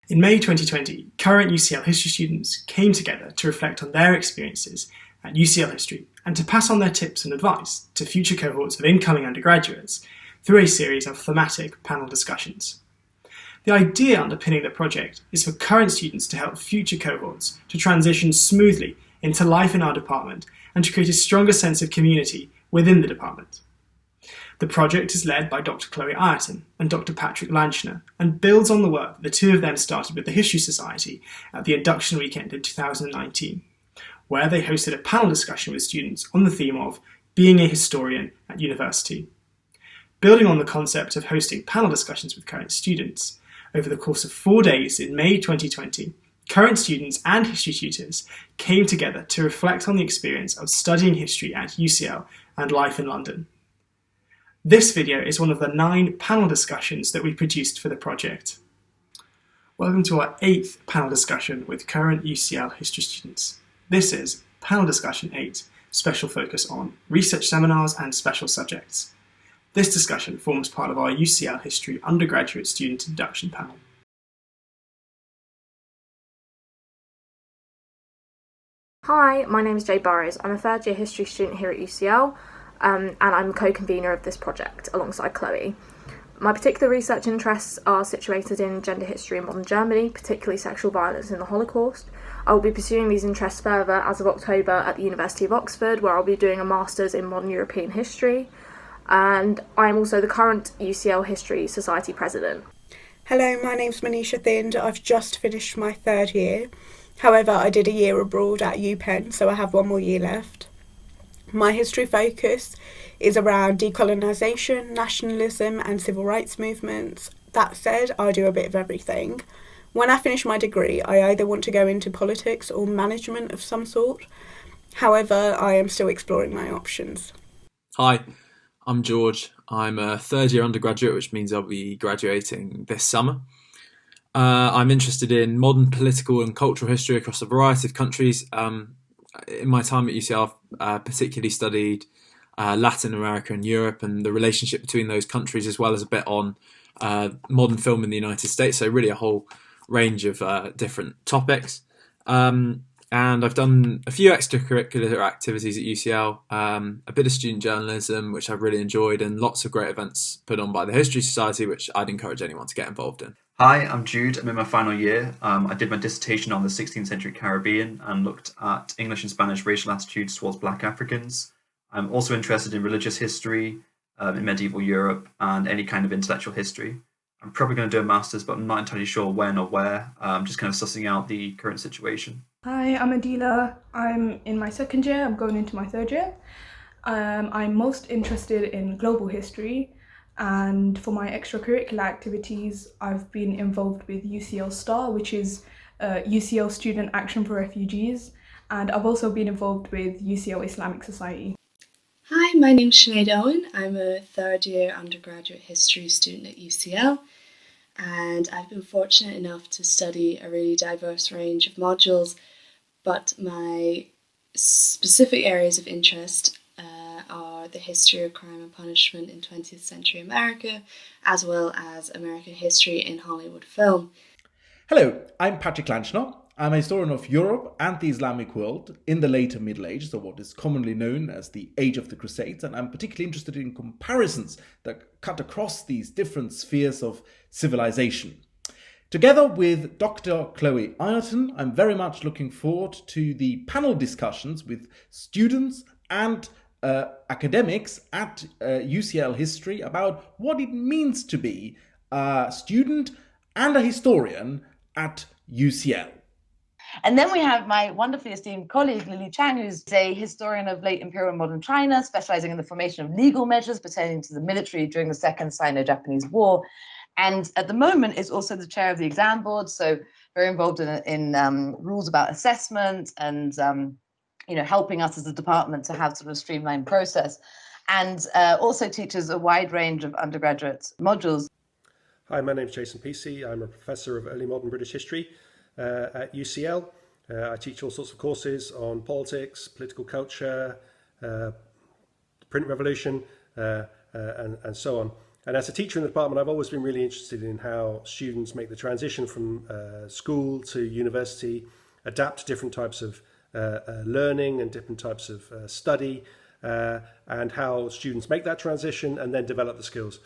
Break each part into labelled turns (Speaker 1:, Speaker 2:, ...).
Speaker 1: In May 2020, current UCL History students came together to reflect on their experiences at UCL History and to pass on their tips and advice to future cohorts of incoming undergraduates through a series of thematic panel discussions. The idea underpinning the project is for current students to help future cohorts to transition smoothly into life in our department and to create a stronger sense of community within the department. The project is led by Dr. Chloe Ireton and Dr. Patrick Lanchner and builds on the work that the two of them started with the History Society at the Induction weekend in 2019, where they hosted a panel discussion with students on the theme of being a historian at university. Building on the concept of hosting panel discussions with current students, over the course of 4 days in May 2020, current students and history tutors came together to reflect on the experience of studying history at UCL and life in London. This video is one of the 9 panel discussions that we produced for the project. Welcome to our 8th panel discussion with current UCL history students. This is Panel Discussion 8, special focus on research seminars and special subjects. This discussion forms part of our UCL History undergraduate student induction panel.
Speaker 2: Hi, my name is Jay Burrows. I'm a third year history student here at UCL and I'm co-convener of this project alongside Chloe. My particular research interests are situated in gender history in modern Germany, particularly sexual violence in the Holocaust. I will be pursuing these interests further as of October at the University of Oxford, where I'll be doing a Masters in Modern European History. And I'm also the current UCL History Society President.
Speaker 3: Hello, my name's Manisha Thind. I've just finished my 3rd year. However, I did a year abroad at UPenn, so I have 1 more year left. My history focus is around decolonisation, nationalism and civil rights movements. That said, I do a bit of everything. When I finish my degree, I either want to go into politics or management of some sort. However, I am still exploring my options.
Speaker 4: Hi, I'm George. I'm a 3rd year undergraduate, which means I'll be graduating this summer. I'm interested in modern political and cultural history across a variety of countries. In my time at UCL, I've particularly studied Latin America and Europe and the relationship between those countries, as well as a bit on modern film in the United States. So really a whole range of different topics. And I've done a few extracurricular activities at UCL, a bit of student journalism, which I've really enjoyed, and lots of great events put on by the History Society, which I'd encourage anyone to get involved in.
Speaker 5: Hi, I'm Jude. I'm in my final year. I did my dissertation on the 16th century Caribbean and looked at English and Spanish racial attitudes towards Black Africans. I'm also interested in religious history, in medieval Europe, and any kind of intellectual history. I'm probably going to do a master's, but I'm not entirely sure when or where. I'm just kind of sussing out the current situation.
Speaker 6: Hi, I'm Adila. I'm in my 2nd year. I'm going into my 3rd year. I'm most interested in global history, and for my extracurricular activities, I've been involved with UCL STAR, which is UCL Student Action for Refugees, and I've also been involved with UCL Islamic Society.
Speaker 7: Hi, my name's Sinead Owen. I'm a 3rd year undergraduate history student at UCL, and I've been fortunate enough to study a really diverse range of modules, but my specific areas of interest are the history of crime and punishment in 20th century America, as well as American history in Hollywood film.
Speaker 8: Hello, I'm Patrick Lanchner. I'm a historian of Europe and the Islamic world in the later Middle Ages, or what is commonly known as the Age of the Crusades, and I'm particularly interested in comparisons that cut across these different spheres of civilization. Together with Dr. Chloe Ireton, I'm very much looking forward to the panel discussions with students and academics at UCL History about what it means to be a student and a historian at UCL.
Speaker 9: And then we have my wonderfully esteemed colleague, Lily Chang, who's a historian of late imperial and modern China, specializing in the formation of legal measures pertaining to the military during the Second Sino-Japanese War. And at the moment is also the chair of the exam board, so very involved in rules about assessment and helping us as a department to have sort of a streamlined process, and also teaches a wide range of undergraduate modules.
Speaker 10: Hi, my name's Jason Peacey. I'm a professor of early modern British history at UCL. I teach all sorts of courses on politics, political culture, the print revolution, and so on. And as a teacher in the department, I've always been really interested in how students make the transition from school to university, adapt to different types of learning and different types of study, and how students make that transition and then develop the skills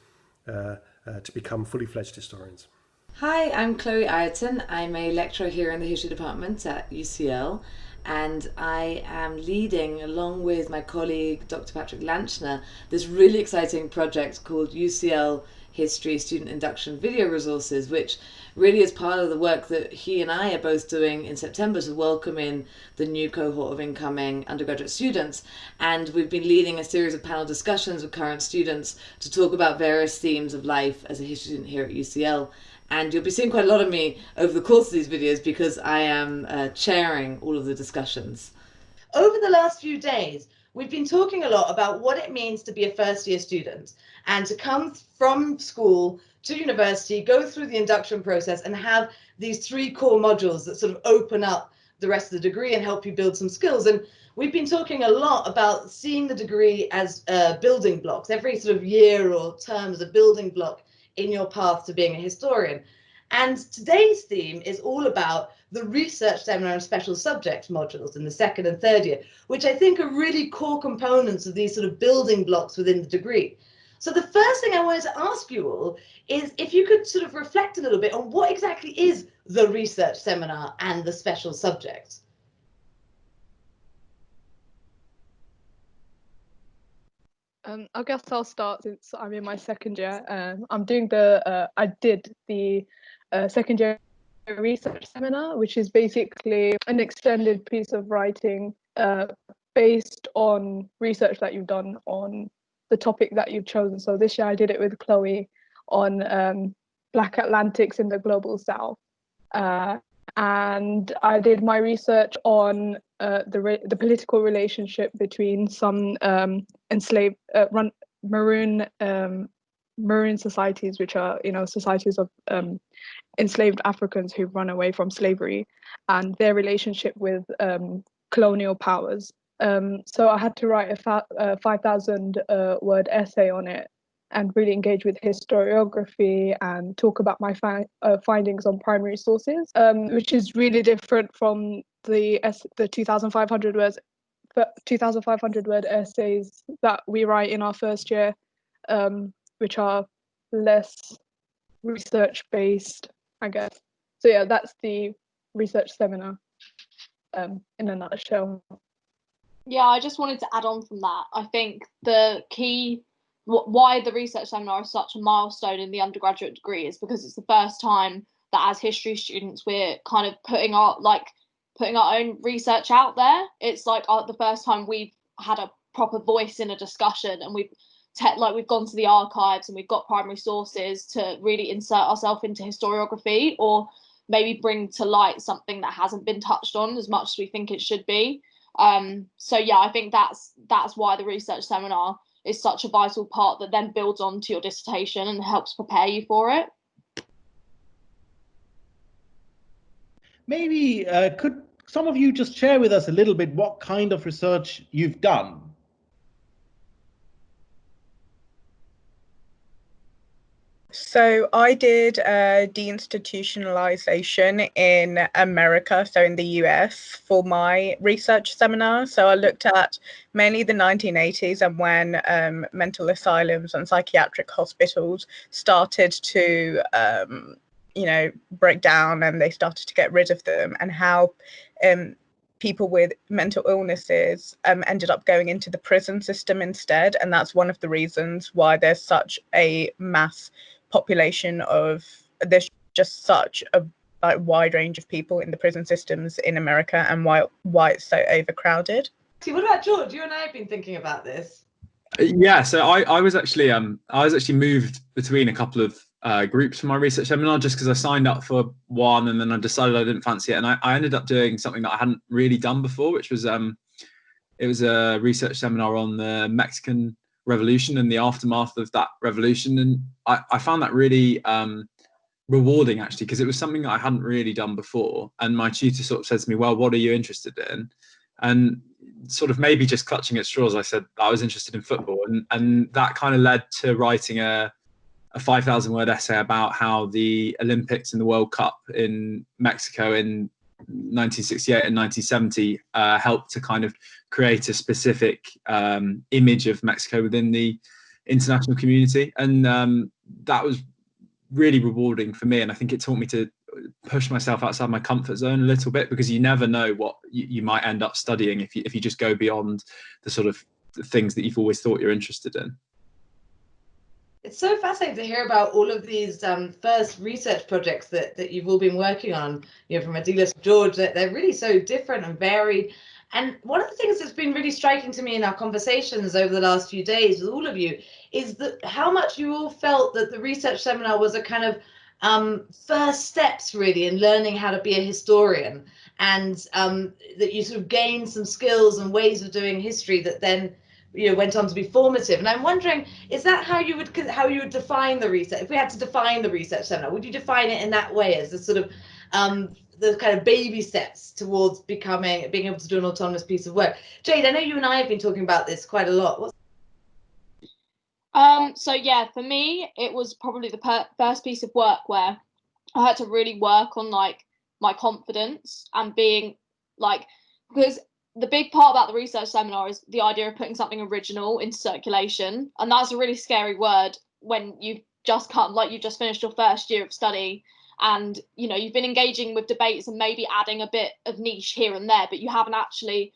Speaker 10: to become fully fledged historians.
Speaker 11: Hi, I'm Chloe Ayrton. I'm a lecturer here in the History Department at UCL, and I am leading, along with my colleague Dr. Patrick Lanchner, this really exciting project called UCL History Student Induction Video Resources, which really is part of the work that he and I are both doing in September to welcome in the new cohort of incoming undergraduate students. And we've been leading a series of panel discussions with current students to talk about various themes of life as a history student here at UCL. And you'll be seeing quite a lot of me over the course of these videos because I am chairing all of the discussions.
Speaker 9: Over the last few days, we've been talking a lot about what it means to be a first-year student and to come from school to university, go through the induction process and have these 3 core modules that sort of open up the rest of the degree and help you build some skills. And we've been talking a lot about seeing the degree as building blocks. Every sort of year or term is a building block in your path to being a historian. And today's theme is all about the research seminar and special subject modules in the 2nd and 3rd year, which I think are really core components of these sort of building blocks within the degree. So the first thing I wanted to ask you all is if you could sort of reflect a little bit on what exactly is the research seminar and the special subject.
Speaker 6: I guess I'll start since I'm in my 2nd year. I did the 2nd year research seminar, which is basically an extended piece of writing based on research that you've done on the topic that you've chosen. So this year I did it with Chloe on Black Atlantics in the Global South. And I did my research on the political relationship between some enslaved maroon societies, which are societies of enslaved Africans who've run away from slavery, and their relationship with colonial powers. So I had to write a 5,000 word essay on it and really engage with historiography and talk about my findings on primary sources, which is really different from the 2,500 word essays that we write in our 1st year, which are less research based, I guess. So yeah, that's the research seminar in a nutshell.
Speaker 2: Yeah, I just wanted to add on from that. I think the key why the research seminar is such a milestone in the undergraduate degree is because it's the first time that as history students we're kind of putting our own research out there. It's like the first time we've had a proper voice in a discussion, and we've gone to the archives and we've got primary sources to really insert ourselves into historiography, or maybe bring to light something that hasn't been touched on as much as we think it should be. So yeah, I think that's why the research seminar is such a vital part that then builds on to your dissertation and helps prepare you for it.
Speaker 8: Maybe could some of you just share with us a little bit what kind of research you've done?
Speaker 3: So I did deinstitutionalization in America, so in the US, for my research seminar. So I looked at mainly the 1980s and when mental asylums and psychiatric hospitals started to, break down and they started to get rid of them, and how people with mental illnesses ended up going into the prison system instead. And that's one of the reasons why there's such a mass population of, there's just such a wide range of people in the prison systems in America, and why it's so overcrowded.
Speaker 9: What about George? You and I have been thinking about this.
Speaker 4: Yeah, so I was actually moved between a couple of groups for my research seminar, just because I signed up for one and then I decided I didn't fancy it, and I ended up doing something that I hadn't really done before, which was it was a research seminar on the Mexican Revolution and the aftermath of that revolution, and I found that really rewarding, actually, because it was something that I hadn't really done before. And my tutor sort of said to me, well, what are you interested in? And sort of maybe just clutching at straws, I said I was interested in football, and that kind of led to writing a a 5,000 word essay about how the Olympics and the World Cup in Mexico in 1968 and 1970 helped to kind of create a specific image of Mexico within the international community. And that was really rewarding for me. And I think it taught me to push myself outside my comfort zone a little bit, because you never know what you might end up studying if you just go beyond the sort of things that you've always thought you're interested in.
Speaker 9: It's so fascinating to hear about all of these first research projects that you've all been working on, from Adilas to George. They're really so different and varied. And one of the things that's been really striking to me in our conversations over the last few days with all of you is that how much you all felt that the research seminar was a kind of first steps really in learning how to be a historian, and that you sort of gained some skills and ways of doing history that then went on to be formative. And I'm wondering, is that how you would define the research? If we had to define the research seminar, would you define it in that way, as the sort of the kind of baby steps towards being able to do an autonomous piece of work? Jade, I know you and I have been talking about this quite a lot.
Speaker 2: So yeah, for me, it was probably the first piece of work where I had to really work on like my confidence and being like, because the big part about the research seminar is the idea of putting something original into circulation, and that's a really scary word when you've just finished your first year of study, and you've been engaging with debates and maybe adding a bit of niche here and there, but you haven't actually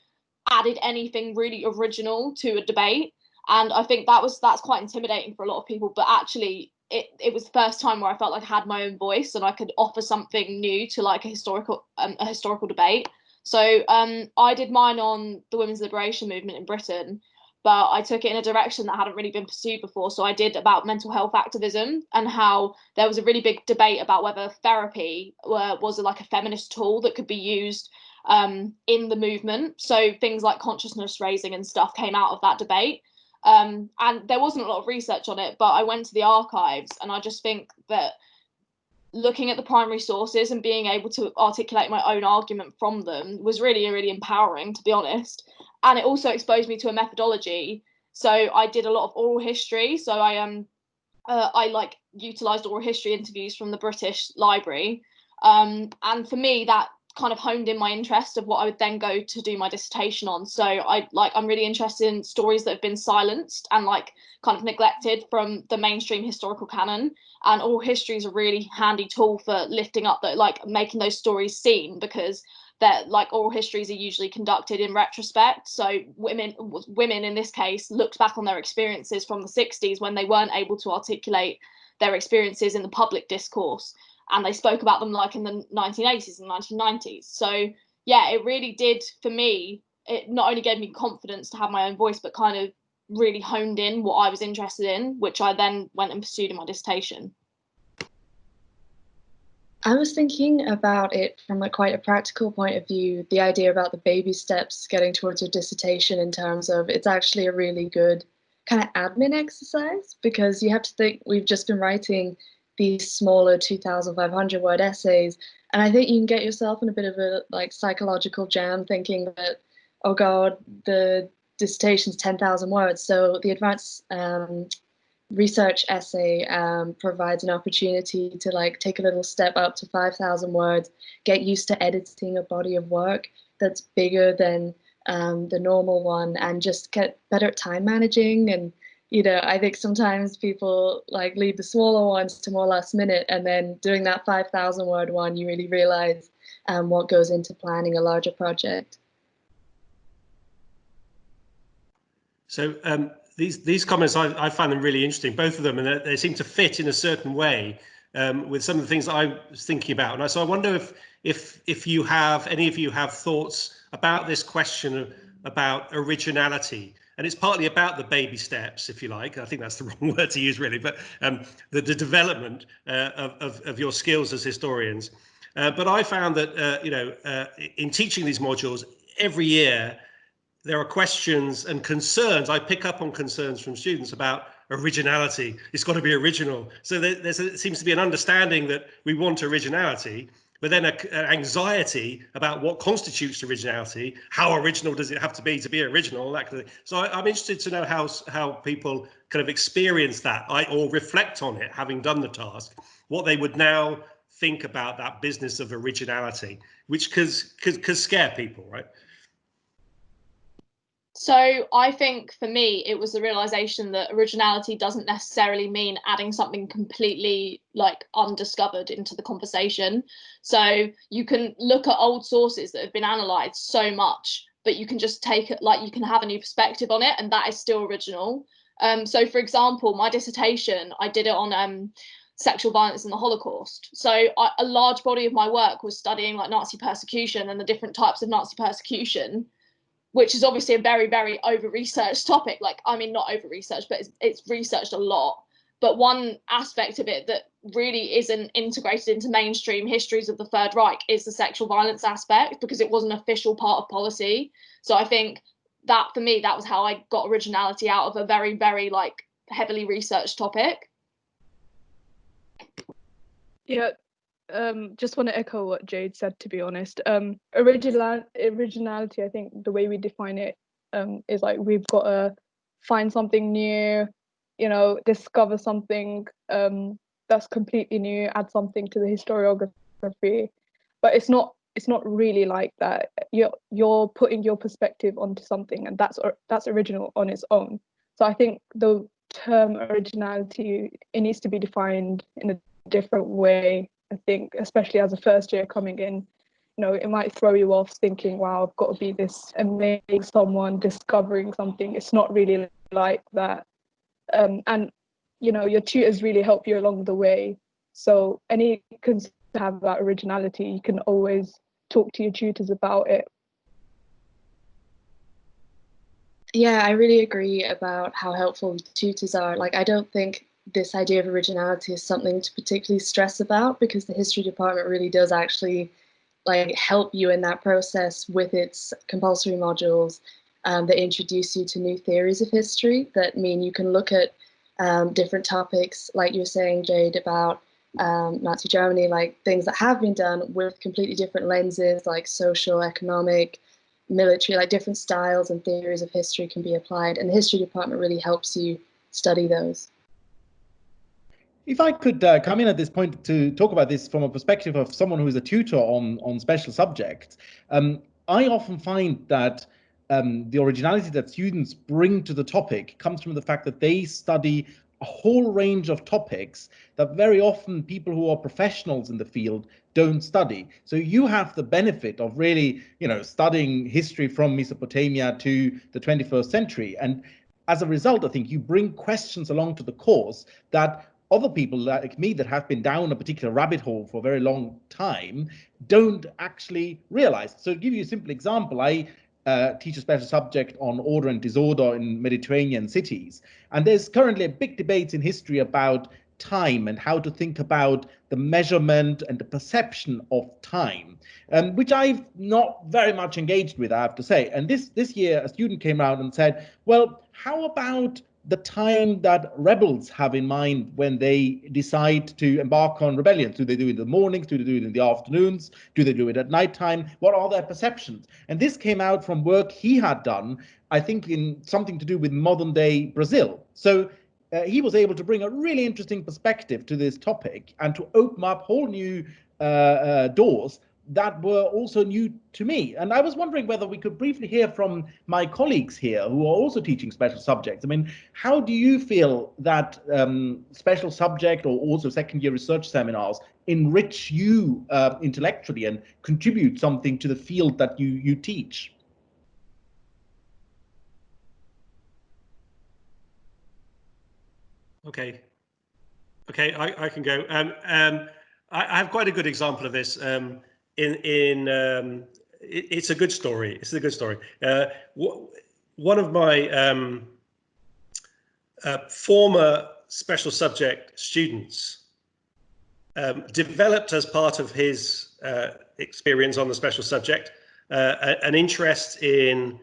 Speaker 2: added anything really original to a debate. And I think that's quite intimidating for a lot of people, but actually it was the first time where I felt like I had my own voice and I could offer something new to like a historical debate. So I did mine on the women's liberation movement in Britain, but I took it in a direction that hadn't really been pursued before. So I did about mental health activism and how there was a really big debate about whether therapy was like a feminist tool that could be used in the movement. So things like consciousness raising and stuff came out of that debate. And there wasn't a lot of research on it, but I went to the archives, and I just think that looking at the primary sources and being able to articulate my own argument from them was really, really empowering, to be honest. And it also exposed me to a methodology. So I did a lot of oral history. So I utilized oral history interviews from the British Library. And for me, that kind of honed in my interest of what I would then go to do my dissertation on. So I'm really interested in stories that have been silenced and like kind of neglected from the mainstream historical canon, and oral history is a really handy tool for lifting up that, like making those stories seen, because that like oral histories are usually conducted in retrospect. So women in this case looked back on their experiences from the 60s when they weren't able to articulate their experiences in the public discourse, and they spoke about them like in the 1980s and 1990s. So yeah, it really did, for me, it not only gave me confidence to have my own voice, but kind of really honed in what I was interested in, which I then went and pursued in my dissertation.
Speaker 7: I was thinking about it from quite a practical point of view, the idea about the baby steps getting towards your dissertation, in terms of it's actually a really good kind of admin exercise, because you have to think we've just been writing these smaller 2,500 word essays, and I think you can get yourself in a bit of a like psychological jam thinking that, oh god, the dissertation's 10,000 words. So the advanced research essay provides an opportunity to like take a little step up to 5,000 words, get used to editing a body of work that's bigger than the normal one, and just get better at time managing. And I think sometimes people like leave the smaller ones to more last minute, and then doing that 5,000 word one, you really realize what goes into planning a larger project.
Speaker 10: So these comments, I find them really interesting, both of them, and they seem to fit in a certain way with some of the things I was thinking about. And so I wonder if any of you have thoughts about this question about originality. And it's partly about the baby steps, if you like. I think that's the wrong word to use, really, but the development of your skills as historians. But I found that, in teaching these modules, every year, there are questions and concerns. I pick up on concerns from students about originality. It's got to be original. So there seems to be an understanding that we want originality, but then an anxiety about what constitutes originality. How original does it have to be original? That kind of thing. So I'm interested to know how people kind of experience that or reflect on it, having done the task, what they would now think about that business of originality, which could scare people, right?
Speaker 12: So I think for me, it was the realization that originality doesn't necessarily mean adding something completely like undiscovered into the conversation. So you can look at old sources that have been analysed so much, but you can just take it, like you can have a new perspective on it, and that is still original. So for example, my dissertation, I did it on sexual violence in the Holocaust. So a large body of my work was studying like Nazi persecution and the different types of Nazi persecution, which is obviously a very, very over-researched topic. Like, I mean, not over-researched, but it's researched a lot. But one aspect of it that really isn't integrated into mainstream histories of the Third Reich is the sexual violence aspect, because it was an official part of policy. So I think that, for me, that was how I got originality out of a very, very, like, heavily researched topic.
Speaker 6: Yeah, just want to echo what Jade said, to be honest. Originality, I think the way we define it is like we've got to find something new, discover something that's completely new, add something to the historiography. But it's not really like that. You're putting your perspective onto something, and that's original on its own. So I think the term originality, it needs to be defined in a different way. I think, especially as a first year coming in, it might throw you off thinking, wow, I've got to be this amazing someone discovering something. It's not really like that. And your tutors really help you along the way. So any concern to have about originality, you can always talk to your tutors about it.
Speaker 7: Yeah, I really agree about how helpful tutors are. Like, I don't think this idea of originality is something to particularly stress about, because the history department really does actually like help you in that process with its compulsory modules that introduce you to new theories of history that mean you can look at different topics, like you were saying, Jade, about Nazi Germany, like things that have been done with completely different lenses, like social, economic, military, like different styles and theories of history can be applied, and the history department really helps you study those.
Speaker 8: If I could come in at this point to talk about this from a perspective of someone who is a tutor on special subjects, I often find that the originality that students bring to the topic comes from the fact that they study a whole range of topics that very often people who are professionals in the field don't study. So you have the benefit of really, studying history from Mesopotamia to the 21st century. And as a result, I think you bring questions along to the course that other people like me that have been down a particular rabbit hole for a very long time don't actually realize. So to give you a simple example, I teach a special subject on order and disorder in Mediterranean cities. And there's currently a big debate in history about time and how to think about the measurement and the perception of time, which I've not very much engaged with, I have to say. And this year, a student came out and said, well, how about the time that rebels have in mind when they decide to embark on rebellions? Do they do it in the mornings? Do they do it in the afternoons? Do they do it at nighttime? What are their perceptions? And this came out from work he had done, I think, in something to do with modern day Brazil. So he was able to bring a really interesting perspective to this topic and to open up whole new doors that were also new to me. And I was wondering whether we could briefly hear from my colleagues here who are also teaching special subjects. I mean, how do you feel that special subject or also second year research seminars enrich you intellectually and contribute something to the field that you teach?
Speaker 10: Okay, I can go. I have quite a good example of this. It's a good story. It's a good story. One of my former special subject students developed, as part of his experience on the special subject, an interest in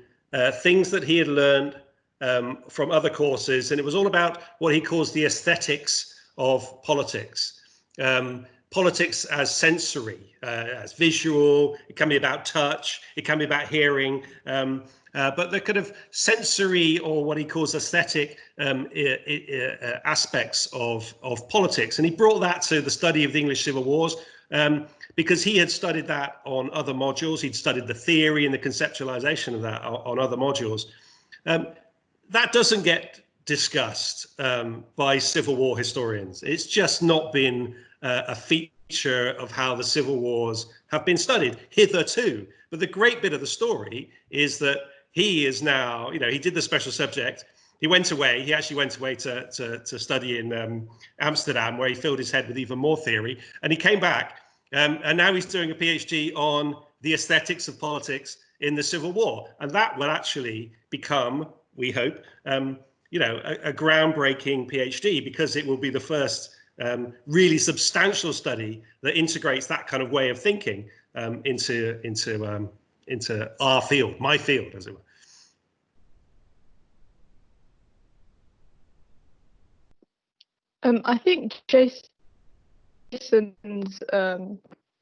Speaker 10: things that he had learned from other courses, and it was all about what he calls the aesthetics of politics. politics as sensory, as visual. It can be about touch. It can be about hearing. But the kind of sensory, or what he calls aesthetic, aspects of politics. And he brought that to the study of the English Civil Wars, because he had studied that on other modules. He'd studied the theory and the conceptualization of that on other modules. That doesn't get discussed by Civil War historians. It's just not been a feature of how the Civil Wars have been studied hitherto. But the great bit of the story is that he is now, he did the special subject. He actually went away to study in Amsterdam, where he filled his head with even more theory. And he came back, and now he's doing a PhD on the aesthetics of politics in the Civil War. And that will actually become, we hope, a groundbreaking PhD, because it will be the first really substantial study that integrates that kind of way of thinking into our field, my field, as it were.
Speaker 6: I think Jason's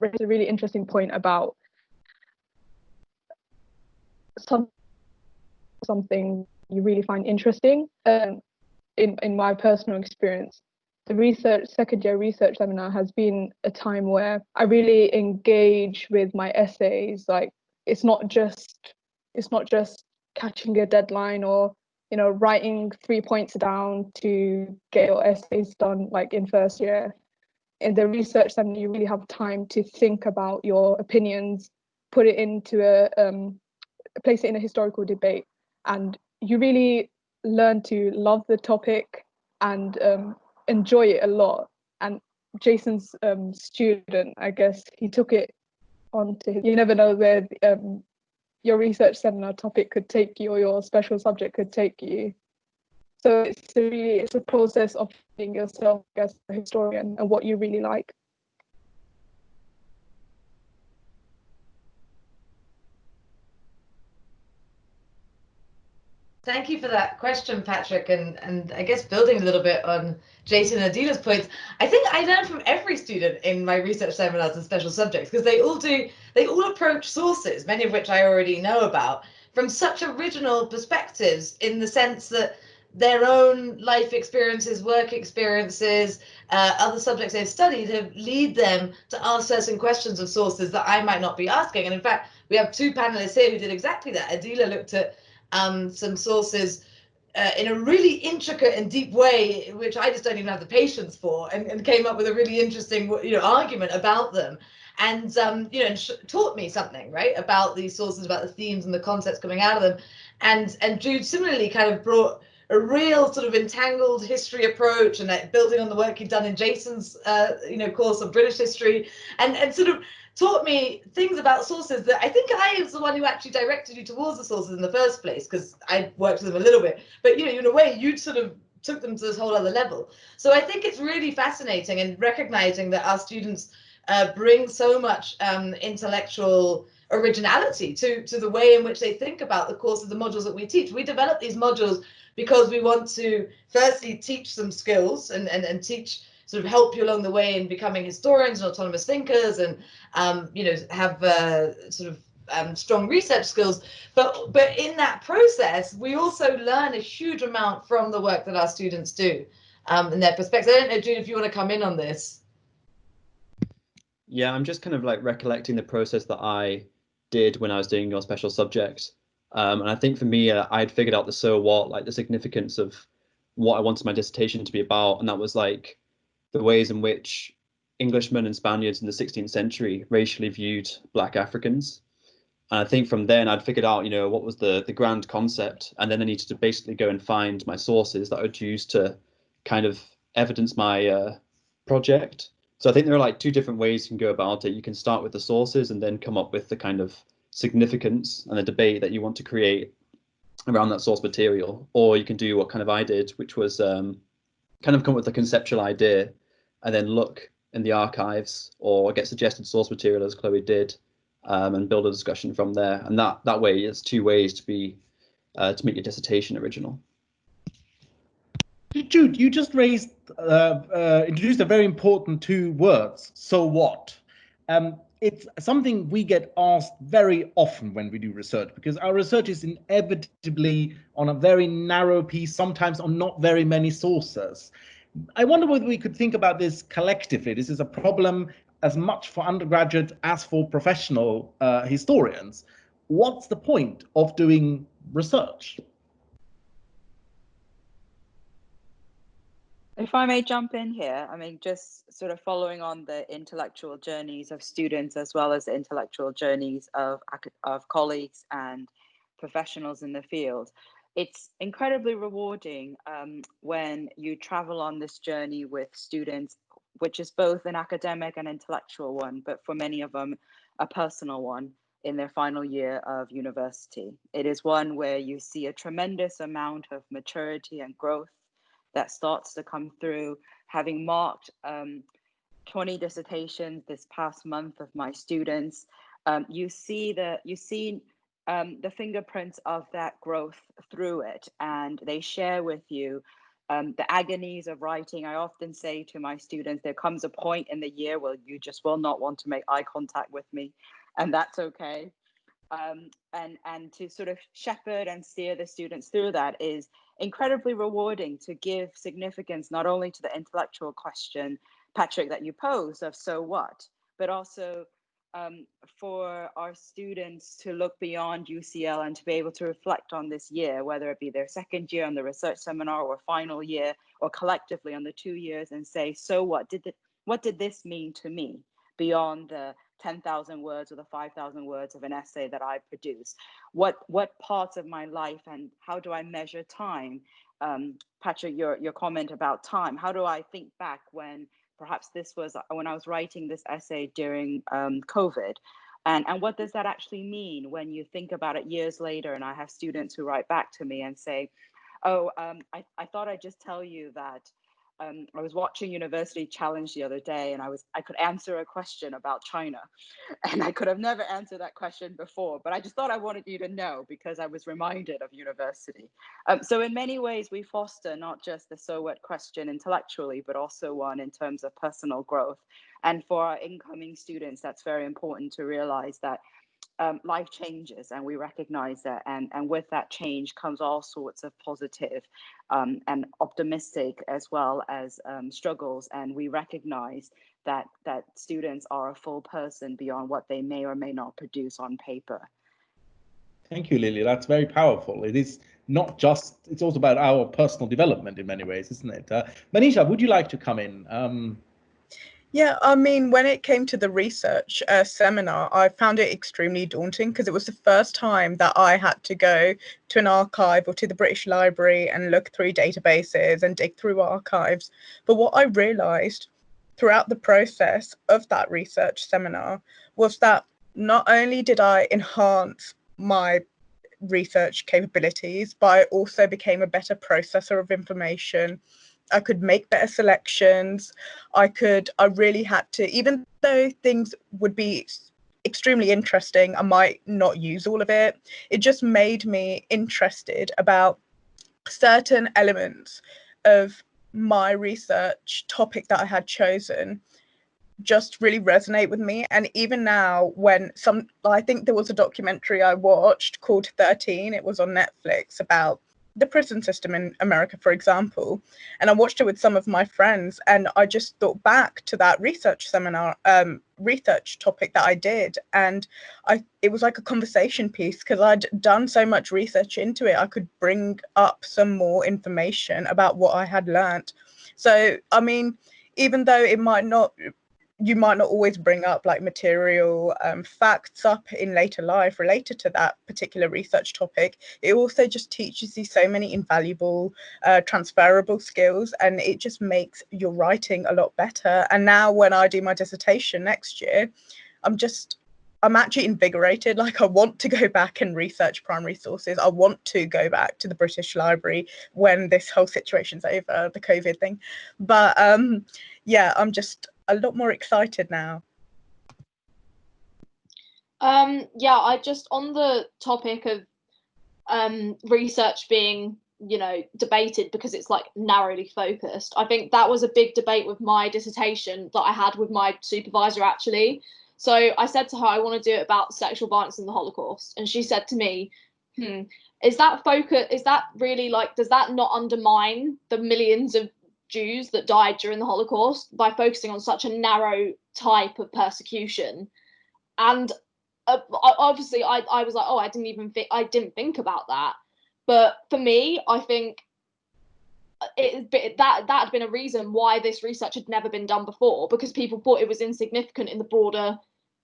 Speaker 6: raised a really interesting point about something you really find interesting. In my personal experience, the second year research seminar has been a time where I really engage with my essays. Like, it's not just catching a deadline, or writing 3 points down to get your essays done, like in first year. In the research seminar, you really have time to think about your opinions, put it into place it in a historical debate, and you really learn to love the topic and enjoy it a lot. And Jason's student, I guess, he took it on to you never know where your research seminar topic could take you, or your special subject could take you. So it's a process of finding yourself as a historian and what you really like.
Speaker 9: Thank you for that question, Patrick. And I guess building a little bit on Jason and Adila's points, I think I learned from every student in my research seminars and special subjects, because they all approach sources, many of which I already know about, from such original perspectives, in the sense that their own life experiences, work experiences, other subjects they've studied have lead them to ask certain questions of sources that I might not be asking. And in fact, we have two panelists here who did exactly that. Adila looked at some sources in a really intricate and deep way, which I just don't even have the patience for, and came up with a really interesting argument about them, and taught me something, right, about these sources, about the themes and the concepts coming out of them. And Jude similarly kind of brought a real sort of entangled history approach, and building on the work he'd done in Jason's course of British history, and sort of taught me things about sources that I think I was the one who actually directed you towards the sources in the first place, because I worked with them a little bit. But in a way, you sort of took them to this whole other level. So I think it's really fascinating, and recognizing that our students bring so much intellectual originality to the way in which they think about the course of the modules that we teach. We develop these modules because we want to firstly teach some skills and teach, sort of help you along the way in becoming historians and autonomous thinkers, and have strong research skills. But in that process, we also learn a huge amount from the work that our students do, and their perspectives. I don't know, Jude, if you want to come in on this.
Speaker 13: Yeah, I'm just kind of like recollecting the process that I did when I was doing your special subject. And I think for me, I'd figured out the so what, like the significance of what I wanted my dissertation to be about. And that was like the ways in which Englishmen and Spaniards in the 16th century racially viewed Black Africans. And I think from then I'd figured out, what was the grand concept. And then I needed to basically go and find my sources that I would use to kind of evidence my project. So I think there are like two different ways you can go about it. You can start with the sources and then come up with the kind of significance and the debate that you want to create around that source material. Or you can do what kind of I did, which was kind of come up with a conceptual idea and then look in the archives or get suggested source material, as Chloe did, and build a discussion from there. And that way, it's two ways to make your dissertation original.
Speaker 8: Jude, you just introduced a very important two words, so what? It's something we get asked very often when we do research, because our research is inevitably on a very narrow piece, sometimes on not very many sources. I wonder whether we could think about this collectively. This is a problem as much for undergraduate as for professional historians. What's the point of doing research?
Speaker 14: If I may jump in here, I mean, just sort of following on the intellectual journeys of students as well as the intellectual journeys of colleagues and professionals in the field, it's incredibly rewarding when you travel on this journey with students, which is both an academic and intellectual one, but for many of them, a personal one in their final year of university. It is one where you see a tremendous amount of maturity and growth that starts to come through. Having marked 20 dissertations this past month of my students, you see the fingerprints of that growth through it, and they share with you the agonies of writing. I often say to my students, there comes a point in the year where you just will not want to make eye contact with me, and that's okay. And to sort of shepherd and steer the students through that is incredibly rewarding, to give significance not only to the intellectual question, Patrick, that you pose of so what, but also for our students to look beyond UCL and to be able to reflect on this year, whether it be their second year on the research seminar or final year, or collectively on the 2 years, and say, so what did this mean to me beyond the 10,000 words or the 5,000 words of an essay that I produce? What parts of my life, and how do I measure time? Patrick, your comment about time, how do I think back when perhaps this was when I was writing this essay during COVID? And what does that actually mean when you think about it years later? And I have students who write back to me and say, oh, I thought I'd just tell you that I was watching University Challenge the other day, and I could answer a question about China, and I could have never answered that question before, but I just thought I wanted you to know because I was reminded of university. So in many ways, we foster not just the so what question intellectually, but also one in terms of personal growth. And for our incoming students, that's very important to realize that life changes, and we recognize that, and with that change comes all sorts of positive and optimistic as well as struggles, and we recognize that students are a full person beyond what they may or may not produce on paper.
Speaker 8: Thank you, Lily. That's very powerful. It is not just, it's also about our personal development in many ways, isn't it? Manisha, would you like to come in?
Speaker 3: Yeah, I mean, when it came to the research seminar, I found it extremely daunting because it was the first time that I had to go to an archive or to the British Library and look through databases and dig through archives. But what I realised throughout the process of that research seminar was that not only did I enhance my research capabilities, but I also became a better processor of information. I could make better selections. I really had to, even though things would be extremely interesting, I might not use all of it. It just made me interested about certain elements of my research topic that I had chosen just really resonate with me. And even now, when I think there was a documentary I watched called 13, it was on Netflix, about the prison system in America, for example, and I watched it with some of my friends, and I just thought back to that research seminar, research topic that I did, and it was like a conversation piece because I'd done so much research into it. I could bring up some more information about what I had learnt. So, I mean, even though you might not always bring up like material facts up in later life related to that particular research topic, it also just teaches you so many invaluable transferable skills, and it just makes your writing a lot better. And now when I do my dissertation next year, I'm actually invigorated. Like, I want to go back and research primary sources. I want to go back to the British Library when this whole situation's over, the COVID thing. But yeah, I'm just a lot more excited now.
Speaker 12: Yeah, I just, on the topic of research being debated because it's like narrowly focused. I think that was a big debate with my dissertation that I had with my supervisor actually. So I said to her, I want to do it about sexual violence in the Holocaust, and she said to me, is that really like, does that not undermine the millions of Jews that died during the Holocaust by focusing on such a narrow type of persecution? And obviously I was like, oh, I didn't think about that. But for me, I think that had been a reason why this research had never been done before, because people thought it was insignificant in the broader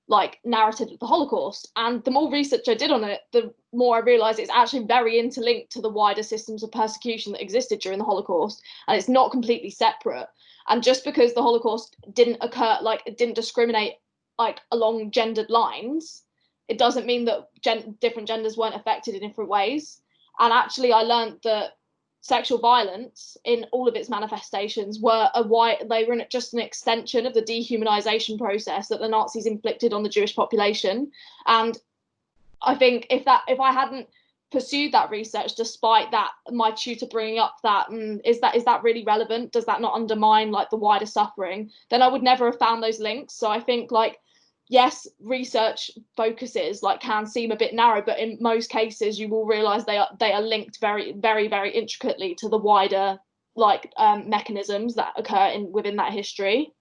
Speaker 12: like narrative of the Holocaust. And the more research I did on it, the more I realized it's actually very interlinked to the wider systems of persecution that existed during the Holocaust, and it's not completely separate. And just because the Holocaust didn't occur, like it didn't discriminate like along gendered lines, it doesn't mean that different genders weren't affected in different ways. And actually I learned that sexual violence in all of its manifestations they were just an extension of the dehumanization process that the Nazis inflicted on the Jewish population. And I think if I hadn't pursued that research, despite that my tutor bringing up that is that really relevant, does that not undermine like the wider suffering, then I would never have found those links. So I think like, yes, research focuses like can seem a bit narrow, but in most cases you will realize they are linked very, very, very intricately to the wider like mechanisms that occur within that history.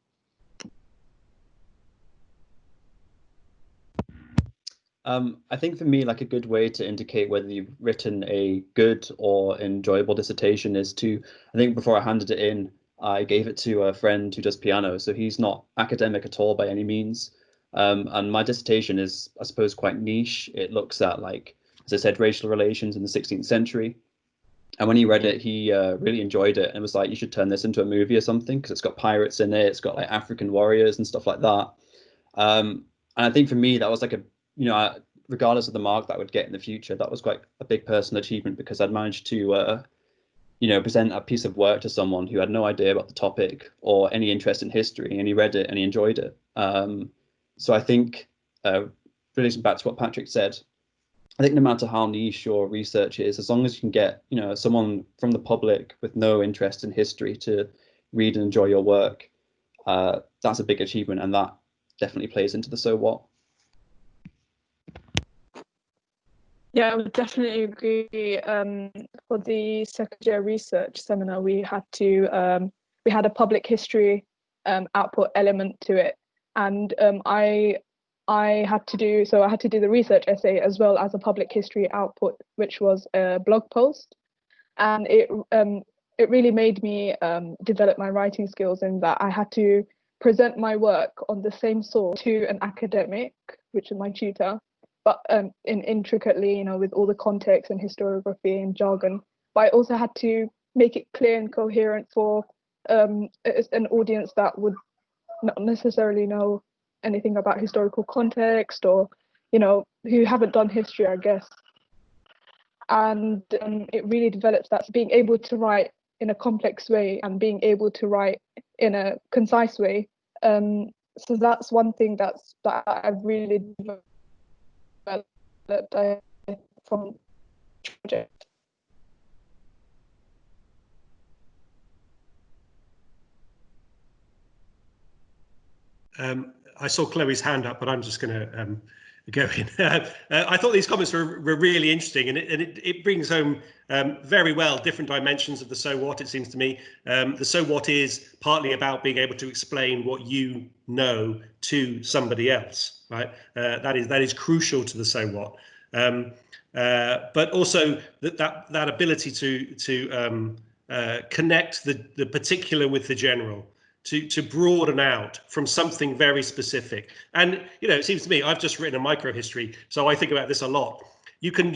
Speaker 13: I think for me, like a good way to indicate whether you've written a good or enjoyable dissertation is to, I think before I handed it in, I gave it to a friend who does piano. So he's not academic at all by any means. And my dissertation is, I suppose, quite niche. It looks at, like, as I said, racial relations in the 16th century. And when he read it, he really enjoyed it and was like, you should turn this into a movie or something, because it's got pirates in it. It's got like African warriors and stuff like that. And I think for me, that was like regardless of the mark that I would get in the future, that was quite a big personal achievement, because I'd managed to, present a piece of work to someone who had no idea about the topic or any interest in history, and he read it and he enjoyed it. So I think, relating back to what Patrick said, I think no matter how niche your research is, as long as you can get, someone from the public with no interest in history to read and enjoy your work, that's a big achievement, and that definitely plays into the so what.
Speaker 6: Yeah, I would definitely agree. For the second year research seminar, we had a public history output element to it, and I had to do the research essay as well as a public history output, which was a blog post, and it really made me develop my writing skills in that I had to present my work on the same source to an academic, which is my tutor, but intricately, with all the context and historiography and jargon. But I also had to make it clear and coherent for an audience that would not necessarily know anything about historical context, or who haven't done history, I guess. And it really develops that being able to write in a complex way and being able to write in a concise way. So that's one thing that I've really developed from the project.
Speaker 10: I saw Chloe's hand up, but I'm just going to go in. I thought these comments were really interesting, and it brings home very well different dimensions of the so what, it seems to me. The so what is partly about being able to explain what you know to somebody else, right? That is crucial to the so what. But also that ability to connect the particular with the general, to broaden out from something very specific. And it seems to me, I've just written a microhistory, so I think about this a lot. You can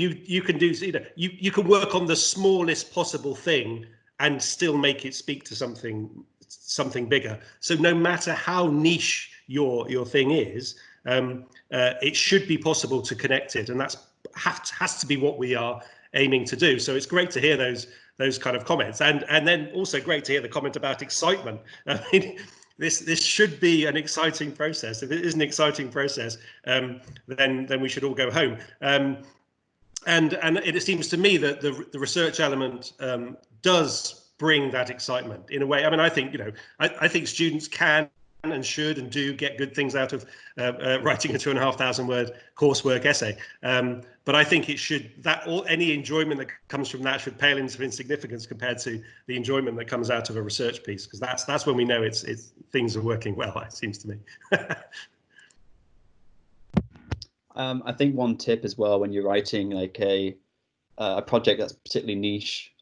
Speaker 10: work on the smallest possible thing and still make it speak to something bigger. So no matter how niche your thing is, it should be possible to connect it, and that's has to be what we are aiming to do. So it's great to hear those kind of comments, and then also great to hear the comment about excitement. I mean, this should be an exciting process. If it is an exciting process, then we should all go home. and it seems to me that the research element does bring that excitement in a way. I mean, I think, I think students can and should and do get good things out of writing a 2,500 word coursework essay. But I think it should, any enjoyment that comes from that should pale into insignificance compared to the enjoyment that comes out of a research piece, because that's when we know it's things are working well, it seems to me.
Speaker 13: I think one tip as well when you're writing like a project that's particularly niche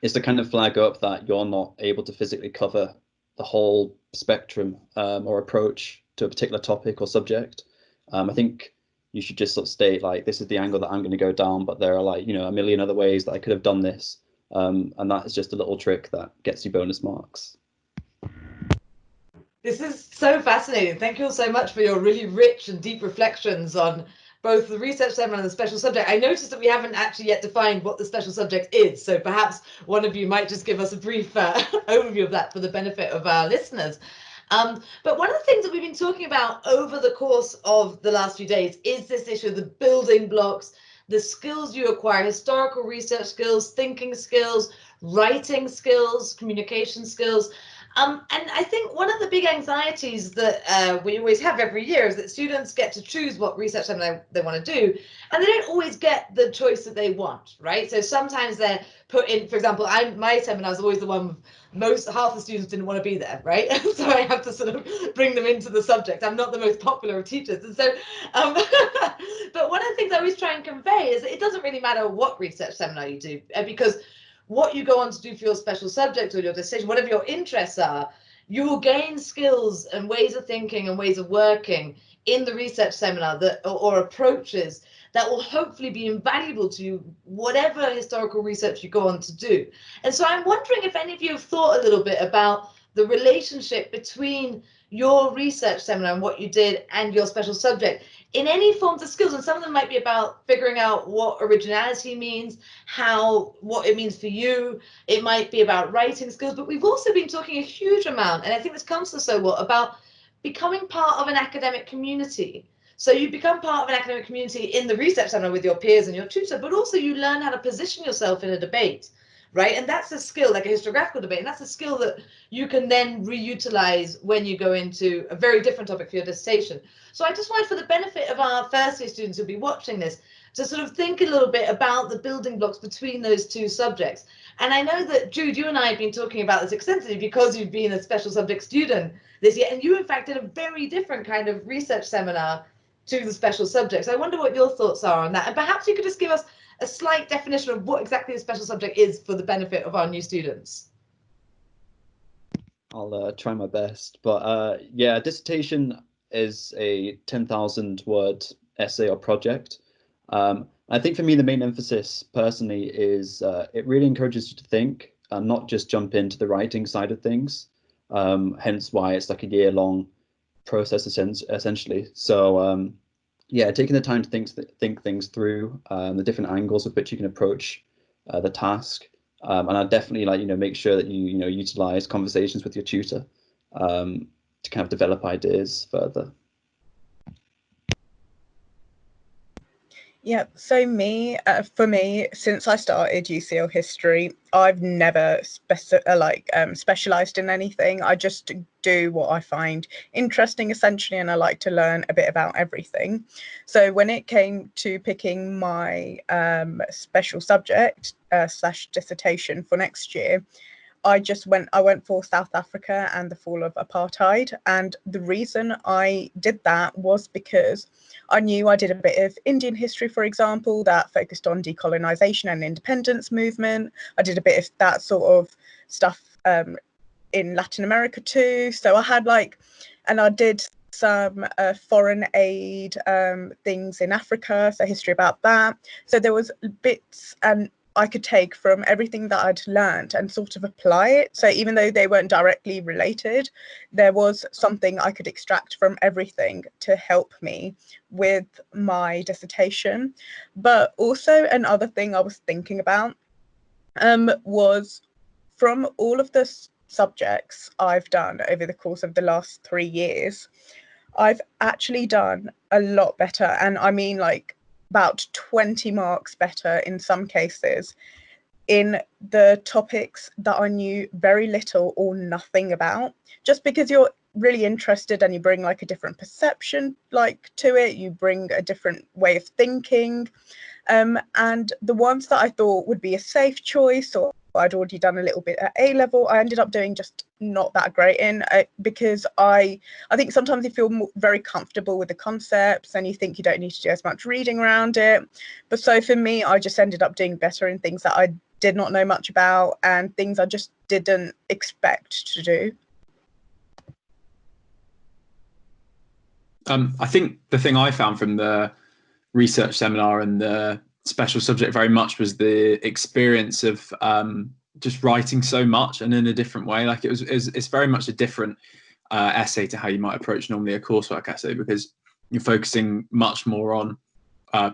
Speaker 13: is to kind of flag up that you're not able to physically cover the whole spectrum or approach to a particular topic or subject. I think you should just sort of state like, this is the angle that I'm going to go down, but there are like, a million other ways that I could have done this. And that is just a little trick that gets you bonus marks.
Speaker 11: This is so fascinating. Thank you all so much for your really rich and deep reflections on both the research seminar and the special subject. I noticed that we haven't actually yet defined what the special subject is, so perhaps one of you might just give us a brief overview of that for the benefit of our listeners. But one of the things that we've been talking about over the course of the last few days is this issue of the building blocks, the skills you acquire, historical research skills, thinking skills, writing skills, communication skills. And I think one of the big anxieties that we always have every year is that students get to choose what research seminar they want to do, and they don't always get the choice that they want, right? So sometimes they're put in, for example, my seminar is always the one with half the students didn't want to be there, right? So I have to sort of bring them into the subject. I'm not the most popular of teachers. And so, but one of the things I always try and convey is that it doesn't really matter what research seminar you do, because what you go on to do for your special subject or your decision, whatever your interests are, you will gain skills and ways of thinking and ways of working in the research seminar that or approaches that will hopefully be invaluable to you, whatever historical research you go on to do. And so I'm wondering if any of you have thought a little bit about the relationship between your research seminar and what you did and your special subject in any forms of skills. And some of them might be about figuring out what originality means, what it means for you. It might be about writing skills, but we've also been talking a huge amount, and I think this comes to so what, about becoming part of an academic community. So you become part of an academic community in the research seminar with your peers and your tutor, but also you learn how to position yourself in a debate, right? And that's a skill, like a historiographical debate, and that's a skill that you can then reutilize when you go into a very different topic for your dissertation. So I just wanted, for the benefit of our first year students who'll be watching this, to sort of think a little bit about the building blocks between those two subjects. And I know that, Jude, you and I have been talking about this extensively because you've been a special subject student this year, and you in fact did a very different kind of research seminar to the special subjects. I wonder what your thoughts are on that, and perhaps you could just give us a slight definition of what exactly the special subject is for the benefit of our new students.
Speaker 13: I'll try my best, but yeah, a dissertation is a 10,000 word essay or project. I think for me, the main emphasis personally is it really encourages you to think and not just jump into the writing side of things. Hence why it's like a year-long process essentially. So yeah, taking the time to think things through, the different angles with which you can approach the task. And I definitely make sure that you utilize conversations with your tutor to kind of develop ideas further.
Speaker 3: Yeah, so for me, since I started UCL History, I've never specialised in anything. I just do what I find interesting, essentially, and I like to learn a bit about everything. So when it came to picking my special subject / dissertation for next year, I went for South Africa and the fall of apartheid. And the reason I did that was because I knew I did a bit of Indian history, for example, that focused on decolonization and independence movement. I did a bit of that sort of stuff in Latin America too. So I had and I did some foreign aid things in Africa, so history about that. So there was bits and I could take from everything that I'd learned and sort of apply it. So even though they weren't directly related, there was something I could extract from everything to help me with my dissertation. But also another thing I was thinking about was, from all of the subjects I've done over the course of the last 3 years, I've actually done a lot better. And I mean, about 20 marks better in some cases in the topics that I knew very little or nothing about, just because you're really interested and you bring like a different perception like to it, you bring a different way of thinking. And the ones that I thought would be a safe choice, or I'd already done a little bit at A level, I ended up doing just not that great in, because I think sometimes you feel very comfortable with the concepts and you think you don't need to do as much reading around it. But so for me, I just ended up doing better in things that I did not know much about and things I just didn't expect to do.
Speaker 4: I think the thing I found from the research seminar and the special subject very much was the experience of just writing so much and in a different way. Like it's very much a different essay to how you might approach normally a coursework essay, because you're focusing much more on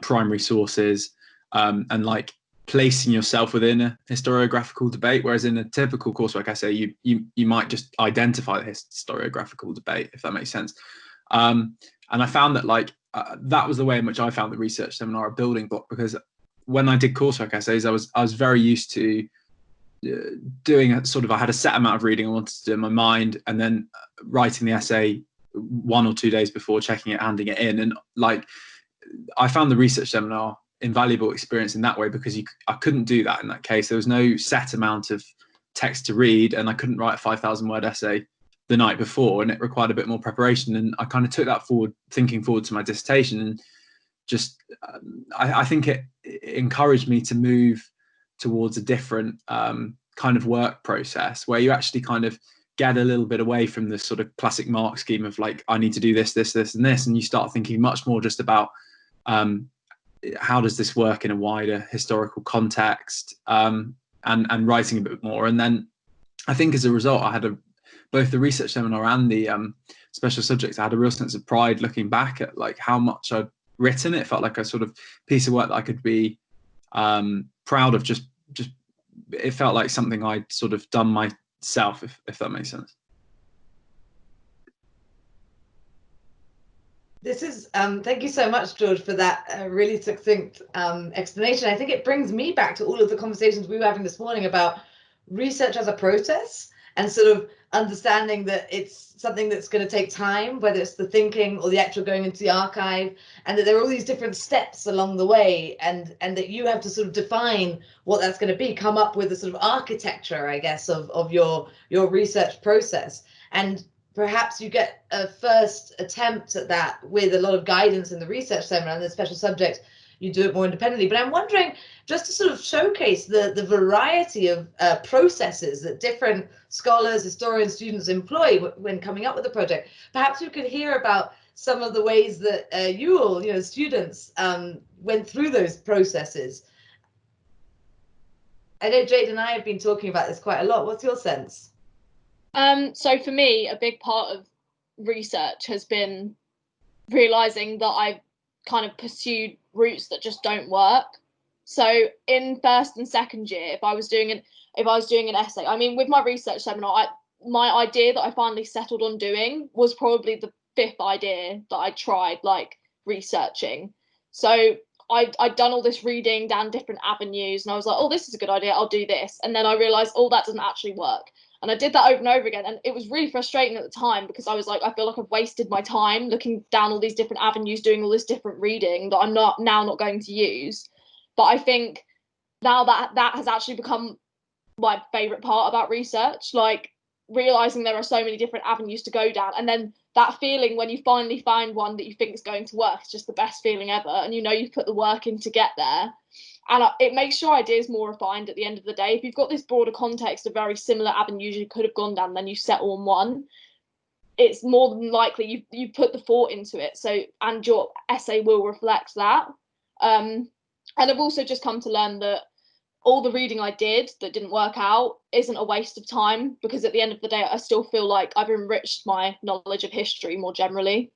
Speaker 4: primary sources and like placing yourself within a historiographical debate, whereas in a typical coursework essay you might just identify the historiographical debate, if that makes sense. And I found that like that was the way in which I found the research seminar a building block, because when I did coursework essays, I was very used to doing a sort of, I had a set amount of reading I wanted to do in my mind, and then writing the essay 1 or 2 days before, checking it, handing it in. And like I found the research seminar invaluable experience in that way, because I couldn't do that in that case. There was no set amount of text to read, and I couldn't write a 5,000 word essay the night before, and it required a bit more preparation. And I kind of took that forward, thinking forward to my dissertation, and just I think it encouraged me to move towards a different kind of work process, where you actually kind of get a little bit away from the sort of classic mark scheme of like, I need to do this, this, this, and this, and you start thinking much more just about how does this work in a wider historical context, and writing a bit more. And then I think as a result, I had both the research seminar and the special subjects, I had a real sense of pride looking back at like how much I'd written. It felt like a sort of piece of work that I could be proud of. Just it felt like something I'd sort of done myself, if that makes sense.
Speaker 11: This is thank you so much, George, for that really succinct explanation. I think it brings me back to all of the conversations we were having this morning about research as a process, and sort of understanding that it's something that's going to take time, whether it's the thinking or the actual going into the archive, and that there are all these different steps along the way, and that you have to sort of define what that's going to be, come up with a sort of architecture, I guess, of your research process. And perhaps you get a first attempt at that with a lot of guidance in the research seminar, and the special subject you do it more independently. But I'm wondering, just to sort of showcase the variety of processes that different scholars, historians, students employ when coming up with a project, perhaps we could hear about some of the ways that you all, students, went through those processes. I know Jade and I have been talking about this quite a lot. What's your sense?
Speaker 12: So for me, a big part of research has been realizing that I've kind of pursued routes that just don't work. So in first and second year, if I was doing an essay, I mean, with my research seminar, my idea that I finally settled on doing was probably the 5th idea that I tried like researching. So I'd done all this reading down different avenues, and I was like, oh, this is a good idea, I'll do this. And then I realized, oh, that doesn't actually work. And I did that over and over again. And it was really frustrating at the time, because I was like, I feel like I've wasted my time looking down all these different avenues, doing all this different reading that I'm not going to use. But I think now that has actually become my favorite part about research, like realizing there are so many different avenues to go down. And then that feeling when you finally find one that you think is going to work, it's just the best feeling ever. And you've put the work in to get there. And it makes your ideas more refined at the end of the day. If you've got this broader context of very similar avenues you could have gone down, then you settle on one, it's more than likely you put the thought into it. So, and your essay will reflect that. And I've also just come to learn that all the reading I did that didn't work out isn't a waste of time, because at the end of the day, I still feel like I've enriched my knowledge of history more generally.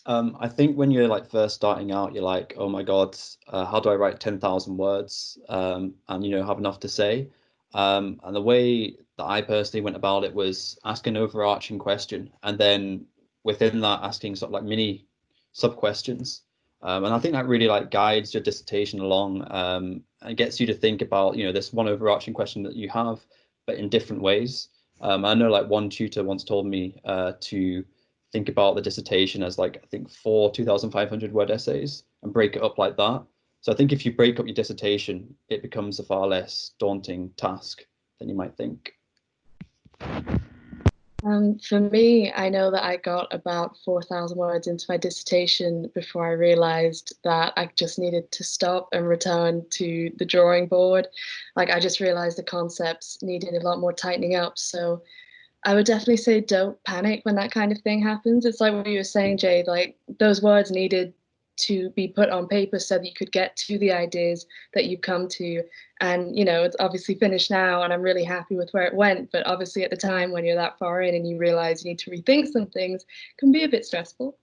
Speaker 13: I think when you're like first starting out, you're like, oh my God, how do I write 10,000 words and, have enough to say? And the way that I personally went about it was ask an overarching question, and then within that asking sort of like mini sub-questions. And I think that really like guides your dissertation along, and gets you to think about, this one overarching question that you have, but in different ways. I know like one tutor once told me to think about the dissertation as like, I think 4 2,500 word essays and break it up like that. So I think if you break up your dissertation, it becomes a far less daunting task than you might think.
Speaker 7: For me, I know that I got about 4,000 words into my dissertation before I realized that I just needed to stop and return to the drawing board. Like, I just realized the concepts needed a lot more tightening up. So I would definitely say don't panic when that kind of thing happens. It's like what you were saying, Jade, like those words needed to be put on paper so that you could get to the ideas that you've come to. And, it's obviously finished now and I'm really happy with where it went. But obviously at the time when you're that far in and you realize you need to rethink some things, it can be a bit stressful.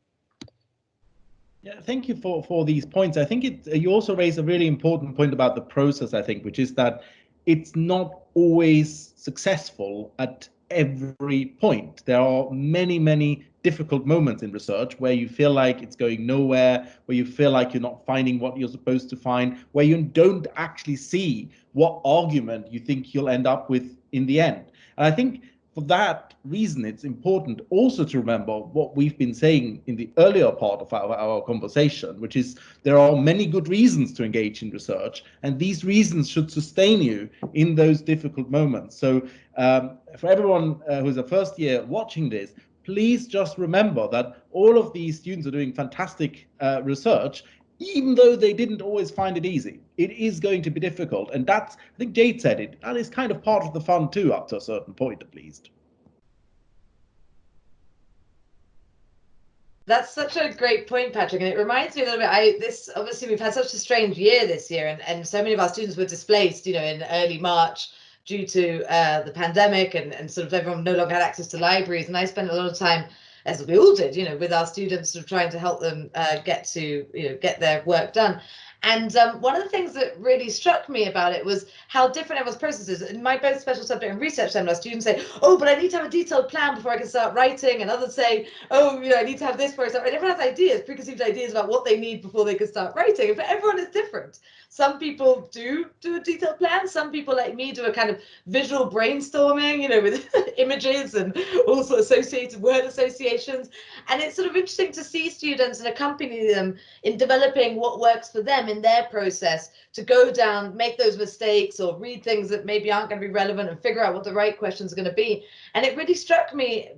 Speaker 8: Yeah, thank you for these points. I think you also raise a really important point about the process, I think, which is that it's not always successful at every point. There are many, many difficult moments in research where you feel like it's going nowhere, where you feel like you're not finding what you're supposed to find, where you don't actually see what argument you think you'll end up with in the end. And I think for that reason, it's important also to remember what we've been saying in the earlier part of our conversation, which is there are many good reasons to engage in research, and these reasons should sustain you in those difficult moments. So for everyone who's a first year watching this, please just remember that all of these students are doing fantastic research, even though they didn't always find it easy. It is going to be difficult. And that's, I think Jade said it, that is kind of part of the fun too, up to a certain point at least.
Speaker 11: That's such a great point, Patrick, and it reminds me a little bit. Obviously we've had such a strange year this year, and so many of our students were displaced, in early March due to the pandemic, and sort of everyone no longer had access to libraries. And I spent a lot of time, as we all did, with our students, sort of trying to help them get their work done. And one of the things that really struck me about it was how different everyone's process is. In my both special subject and research seminar, students say, oh, but I need to have a detailed plan before I can start writing. And others say, oh, I need to have this before I start writing. Everyone has ideas, preconceived ideas about what they need before they can start writing. But everyone is different. Some people do a detailed plan. Some people, like me, do a kind of visual brainstorming, with images and also associated word associations. And it's sort of interesting to see students and accompany them in developing what works for them in their process to go down, make those mistakes or read things that maybe aren't going to be relevant and figure out what the right questions are going to be. And it really struck me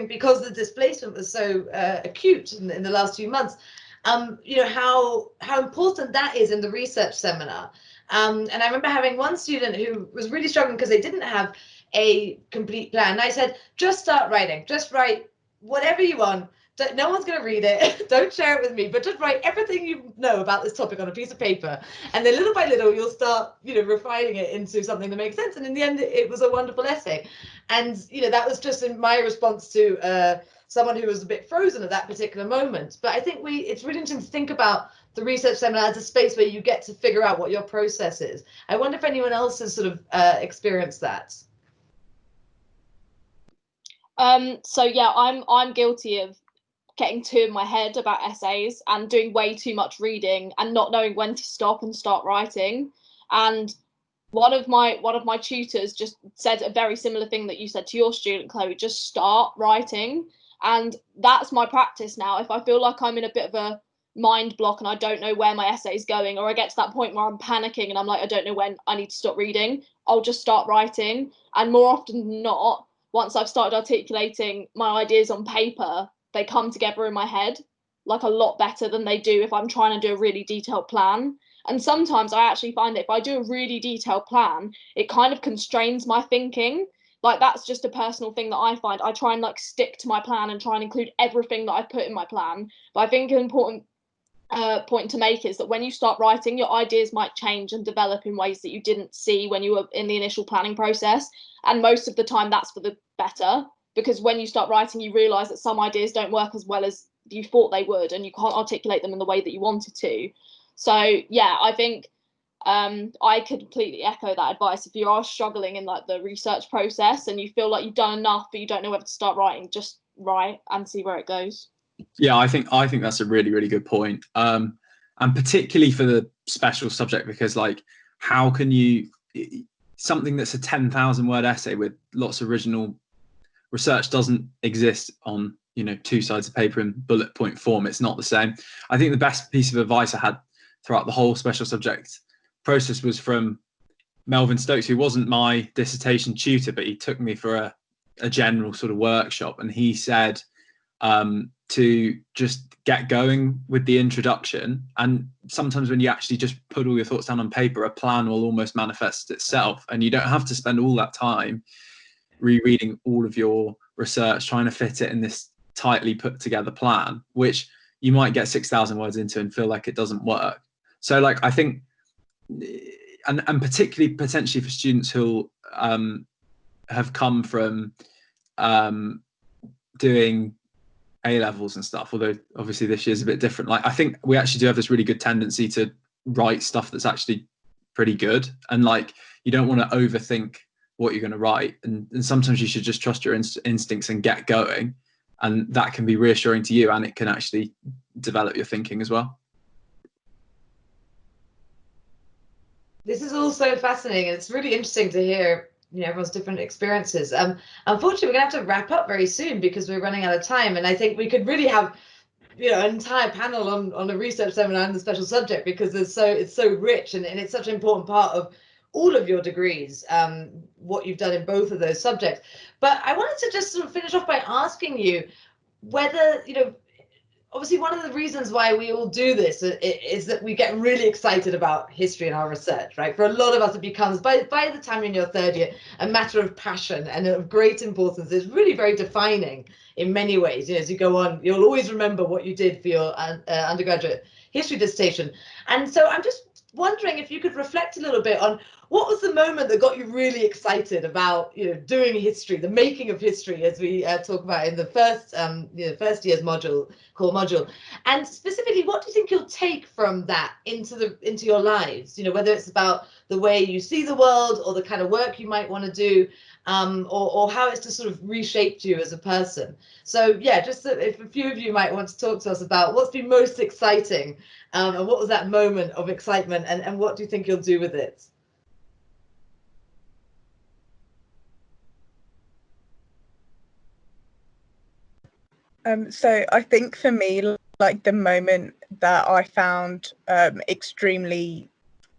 Speaker 11: because the displacement was so acute in the last few months, how important that is in the research seminar. And I remember having one student who was really struggling because they didn't have a complete plan. And I said, just start writing, just write whatever you want. No one's going to read it. Don't share it with me, but just write everything you know about this topic on a piece of paper. And then little by little, you'll start, refining it into something that makes sense. And in the end, it was a wonderful essay. And, that was just in my response to someone who was a bit frozen at that particular moment. But I think it's really interesting to think about the research seminar as a space where you get to figure out what your process is. I wonder if anyone else has sort of experienced that.
Speaker 12: So yeah, I'm guilty of getting too in my head about essays and doing way too much reading and not knowing when to stop and start writing. And one of my tutors just said a very similar thing that you said to your student, Chloe, just start writing. And that's my practice now. If I feel like I'm in a bit of a mind block and I don't know where my essay is going, or I get to that point where I'm panicking and I'm like, I don't know when I need to stop reading, I'll just start writing. And more often than not, once I've started articulating my ideas on paper, they come together in my head like a lot better than they do if I'm trying to do a really detailed plan. And sometimes I actually find that if I do a really detailed plan, it kind of constrains my thinking. Like, that's just a personal thing that I find. I try and stick to my plan and try and include everything that I put in my plan. But I think an important point to make is that when you start writing, your ideas might change and develop in ways that you didn't see when you were in the initial planning process. And most of the time that's for the better, because when you start writing, you realize that some ideas don't work as well as you thought they would, and you can't articulate them in the way that you wanted to. So yeah, I think I completely echo that advice. If you are struggling in the research process and you feel like you've done enough but you don't know whether to start writing, just write and see where it goes.
Speaker 4: Yeah, I think that's a really, really good point. And particularly for the special subject, because like, how can you, something that's a 10,000 word essay with lots of original research doesn't exist on, you know, 2 sides of paper in bullet point form. It's not the same. I think the best piece of advice I had throughout the whole special subject process was from Melvin Stokes, who wasn't my dissertation tutor, but he took me for a general sort of workshop, and he said, to just get going with the introduction. And sometimes when you actually just put all your thoughts down on paper, a plan will almost manifest itself, and you don't have to spend all that time rereading all of your research, trying to fit it in this tightly put together plan, which you might get 6,000 words into and feel like it doesn't work. So like, I think, and particularly potentially for students who have come from doing A levels and stuff, although obviously this year's a bit different. Like, I think we actually do have this really good tendency to write stuff that's actually pretty good, and like, you don't want to overthink what you're going to write, and sometimes you should just trust your instincts and get going, and that can be reassuring to you, and it can actually develop your thinking as well.
Speaker 11: This is all so fascinating, and it's really interesting to hear, you know, everyone's different experiences. Unfortunately, we're gonna have to wrap up very soon because we're running out of time, and I think we could really have, you know, an entire panel on a research seminar on the special subject, because it's so rich, and it's such an important part of all of your degrees, what you've done in both of those subjects. But I wanted to just sort of finish off by asking you whether, you know, obviously one of the reasons why we all do this is that we get really excited about history in our research, right? For a lot of us, it becomes, by the time you're in your third year, a matter of passion and of great importance. It's really very defining in many ways. You know, as you go on, you'll always remember what you did for your undergraduate history dissertation. And so I'm just wondering if you could reflect a little bit on what was the moment that got you really excited about, you know, doing history, the making of history, as we talk about in the first first year's module, core module, and specifically, what do you think you'll take from that into your lives? You know, whether it's about the way you see the world, or the kind of work you might want to do, or how it's just sort of reshaped you as a person. So yeah, just if a few of you might want to talk to us about what's been most exciting, and what was that moment of excitement, and what do you think you'll do with it?
Speaker 3: So I think for me, like the moment that I found extremely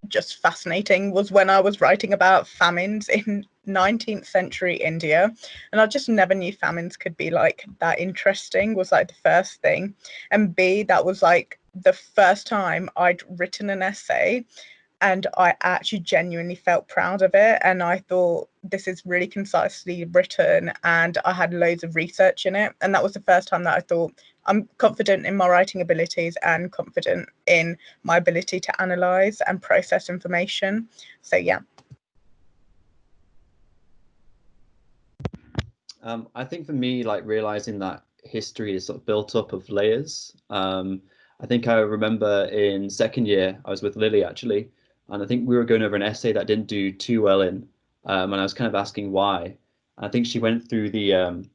Speaker 3: just fascinating was when I was writing about famines in 19th century India, and I just never knew famines could be like that interesting, was like the first thing. And B, that was like the first time I'd written an essay and I actually genuinely felt proud of it, and I thought, this is really concisely written, and I had loads of research in it, and that was the first time that I thought, I'm confident in my writing abilities and confident in my ability to analyse and process information. So yeah.
Speaker 13: I think for me, like realizing that history is sort of built up of layers. I think I remember in second year, I was with Lily actually, and I think we were going over an essay that I didn't do too well in, and I was kind of asking why. And I think she went through the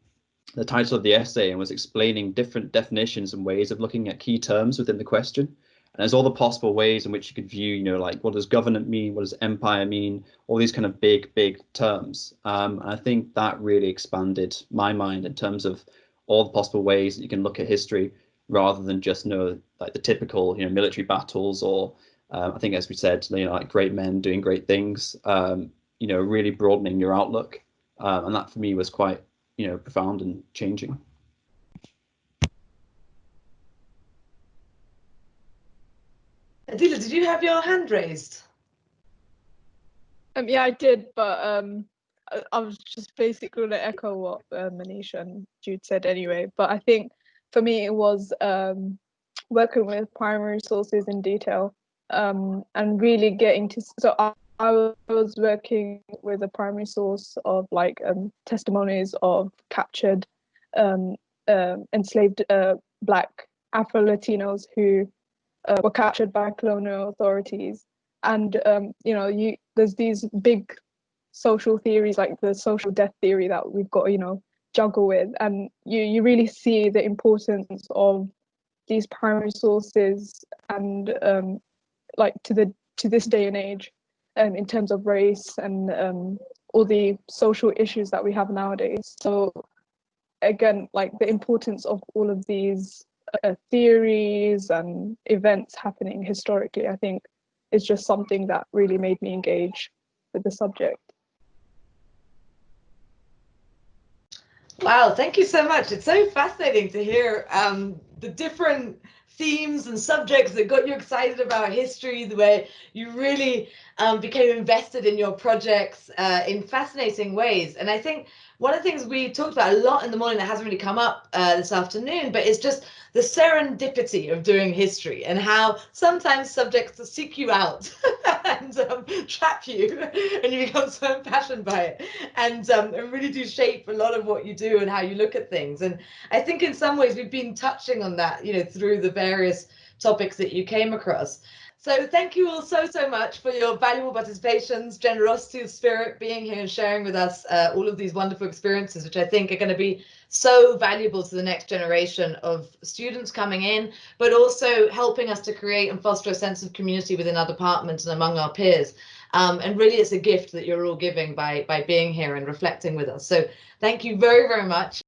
Speaker 13: title of the essay and was explaining different definitions and ways of looking at key terms within the question. And there's all the possible ways in which you could view, you know, like what does government mean? What does empire mean? All these kind of big terms. And I think that really expanded my mind in terms of all the possible ways that you can look at history, rather than just know like the typical, you know, military battles, or I think, as we said, you know, like great men doing great things, you know, really broadening your outlook. And that for me was quite, you know, profound and changing.
Speaker 11: Adila, did you have your hand raised?
Speaker 2: Yeah, I did, but I was just basically going to echo what Manisha and Jude said anyway. But I think for me it was working with primary sources in detail, and really getting to. So I was working with a primary source of like testimonies of captured enslaved Black Afro-Latinos who were captured by colonial authorities. And you know, there's these big social theories like the social death theory that we've got, you know,
Speaker 6: juggle with, and you really see the importance of these primary sources and like to this day and age, in terms of race and all the social issues that we have nowadays. So again, like the importance of all of these theories and events happening historically, I think is just something that really made me engage with the subject.
Speaker 11: Wow, thank you so much. It's so fascinating to hear the different themes and subjects that got you excited about history, the way you really became invested in your projects in fascinating ways. And I think one of the things we talked about a lot in the morning that hasn't really come up this afternoon, but it's just the serendipity of doing history and how sometimes subjects seek you out and trap you, and you become so impassioned by it, and really do shape a lot of what you do and how you look at things. And I think in some ways we've been touching on that, you know, through the various topics that you came across. So thank you all so much for your valuable participations, generosity of spirit, being here and sharing with us all of these wonderful experiences, which I think are going to be so valuable to the next generation of students coming in, but also helping us to create and foster a sense of community within our department and among our peers. And really, it's a gift that you're all giving by being here and reflecting with us. So thank you very much.